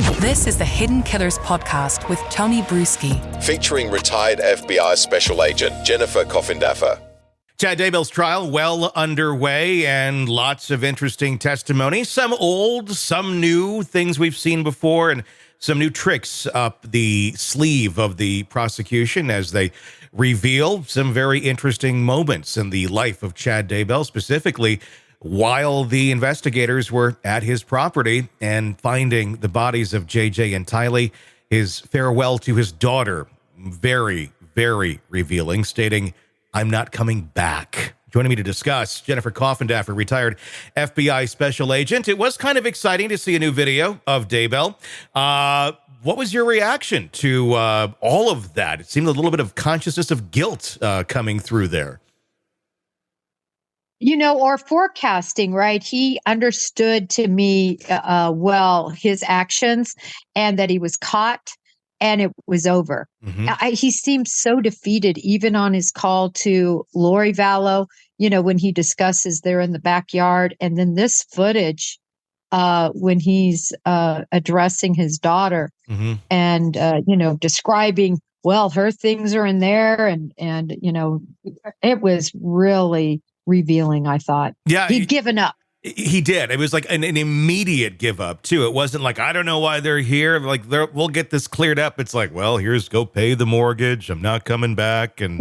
This is the Hidden Killers podcast with Tony Brueski, featuring retired FBI Special Agent Jennifer Coffindaffer. Chad Daybell's trial well underway and lots of interesting testimony. Some old, some new, things we've seen before, and some new tricks up the sleeve of the prosecution as they reveal some very interesting moments in the life of Chad Daybell, specifically while the investigators were at his property and finding the bodies of JJ and Tylee. His farewell to his daughter, very, very revealing, stating, "I'm not coming back." Joining me to discuss, Jennifer Coffindaffer, retired FBI Special Agent. It was kind of exciting to see a new video of Daybell. What was your reaction to all of that? It seemed a little bit of consciousness of guilt coming through there. You know, or forecasting, right? He understood to me well his actions and that he was caught and it was over. Mm-hmm. He seemed so defeated, even on his call to Lori Vallow, you know, when he discusses they're in the backyard. And then this footage when he's addressing his daughter mm-hmm. and, you know, describing, well, her things are in there. And you know, it was really revealing, I thought. Yeah, he'd given up. He did. It was like an immediate give up, too. It wasn't like, I don't know why they're here. Like, we'll get this cleared up. It's like, well, here's go pay the mortgage. I'm not coming back. And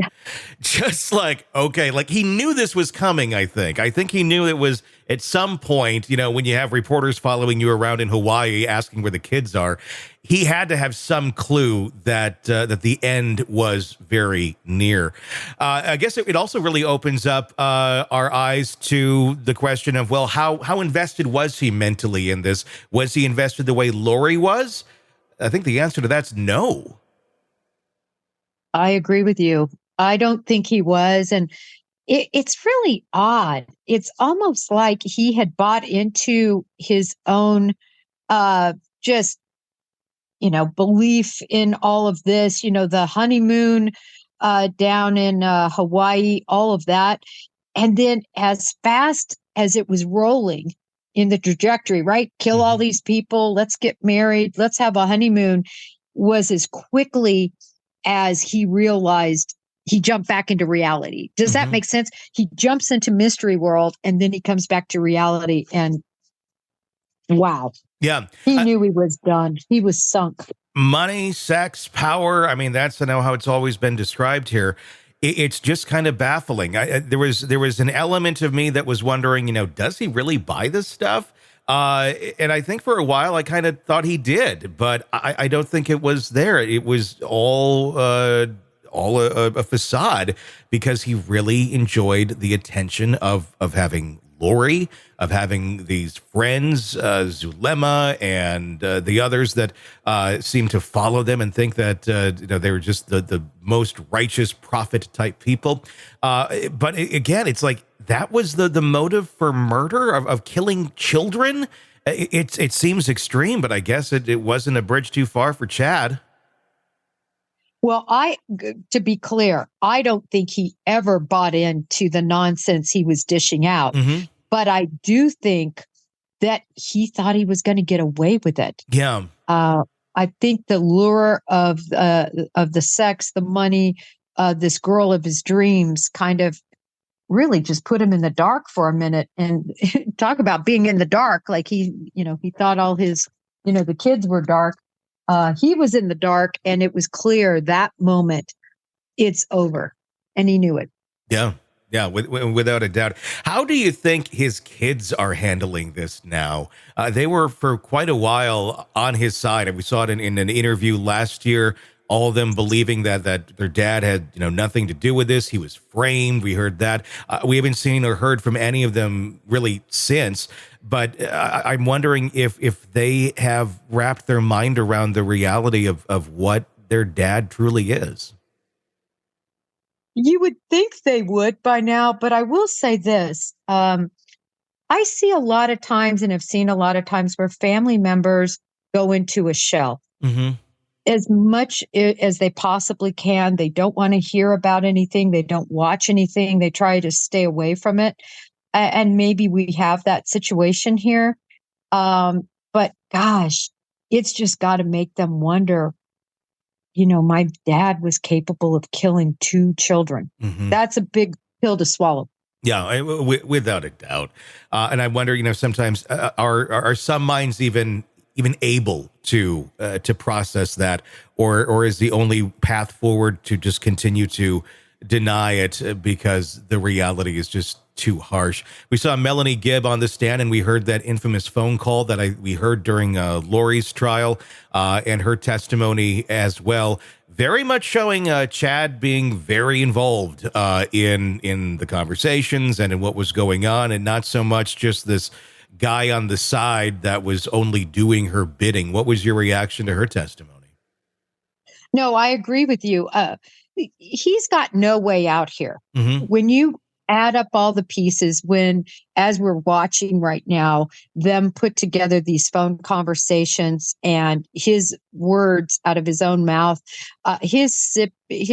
just like, okay, like he knew this was coming, I think. I think he knew it was at some point, you know, when you have reporters following you around in Hawaii asking where the kids are, he had to have some clue that that the end was very near. I guess it also really opens up our eyes to the question of, well, how invested was he mentally in this? Was he invested the way Lori was? I think the answer to that's no. I agree with you. I don't think he was. And it's really odd. It's almost like he had bought into his own just, you know, belief in all of this, you know, the honeymoon down in Hawaii, all of that. And then as fast as it was rolling in the trajectory, right? Kill all these people. Let's get married. Let's have a honeymoon, was as quickly as he realized he jumped back into reality. Does that make sense? He jumps into mystery world and then he comes back to reality and wow. Yeah. He knew he was done. He was sunk. Money, sex, power. I mean, that's how it's always been described here. It's just kind of baffling. There was an element of me that was wondering, you know, does he really buy this stuff? And I think for a while I kind of thought he did, but I don't think it was there. It was all a facade because he really enjoyed the attention of having Lori, of having these friends, Zulema and the others that seem to follow them and think that you know, they were just the most righteous prophet type people. But again, it's like that was the motive for murder of killing children. It seems extreme, but I guess it wasn't a bridge too far for Chad. Well, to be clear, I don't think he ever bought into the nonsense he was dishing out. Mm-hmm. But I do think that he thought he was going to get away with it. Yeah. I think the lure of the sex, the money, this girl of his dreams kind of really just put him in the dark for a minute. And talk about being in the dark. Like he thought all his, you know, the kids were dark. He was in the dark, and it was clear that moment it's over, and he knew it. Yeah. Yeah, without a doubt. How do you think his kids are handling this now? They were for quite a while on his side, and we saw it in an interview last year. All of them believing that their dad had, you know, nothing to do with this. He was framed. We heard that. We haven't seen or heard from any of them really since. But I'm wondering if they have wrapped their mind around the reality of what their dad truly is. You would think they would by now, but I will say this. I see a lot of times and have seen a lot of times where family members go into a shell. Mm-hmm. As much as they possibly can. They don't want to hear about anything. They don't watch anything. They try to stay away from it. And maybe we have that situation here. But gosh, it's just got to make them wonder, my dad was capable of killing 2 children. Mhm. That's a big pill to swallow. Yeah, without a doubt. And I wonder, sometimes are some minds even able to process that, or is the only path forward to just continue to deny it because the reality is just too harsh? We saw Melanie Gibb on the stand, and we heard that infamous phone call that we heard during Lori's trial, and her testimony as well. Very much showing Chad being very involved in the conversations and in what was going on, and not so much just this guy on the side that was only doing her bidding. What was your reaction to her testimony? No, I agree with you. He's got no way out here. Mm-hmm. When you add up all the pieces, as we're watching right now, them put together these phone conversations and his words out of his own mouth, his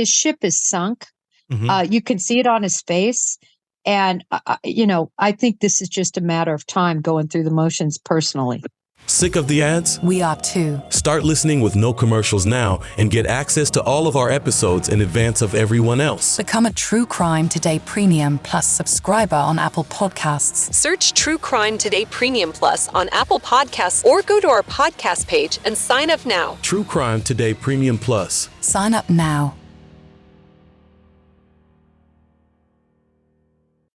ship is sunk. Mm-hmm. You can see it on his face. And, I think this is just a matter of time going through the motions personally. Sick of the ads? We are too. Start listening with no commercials now and get access to all of our episodes in advance of everyone else. Become a True Crime Today Premium Plus subscriber on Apple Podcasts. Search True Crime Today Premium Plus on Apple Podcasts or go to our podcast page and sign up now. True Crime Today Premium Plus. Sign up now.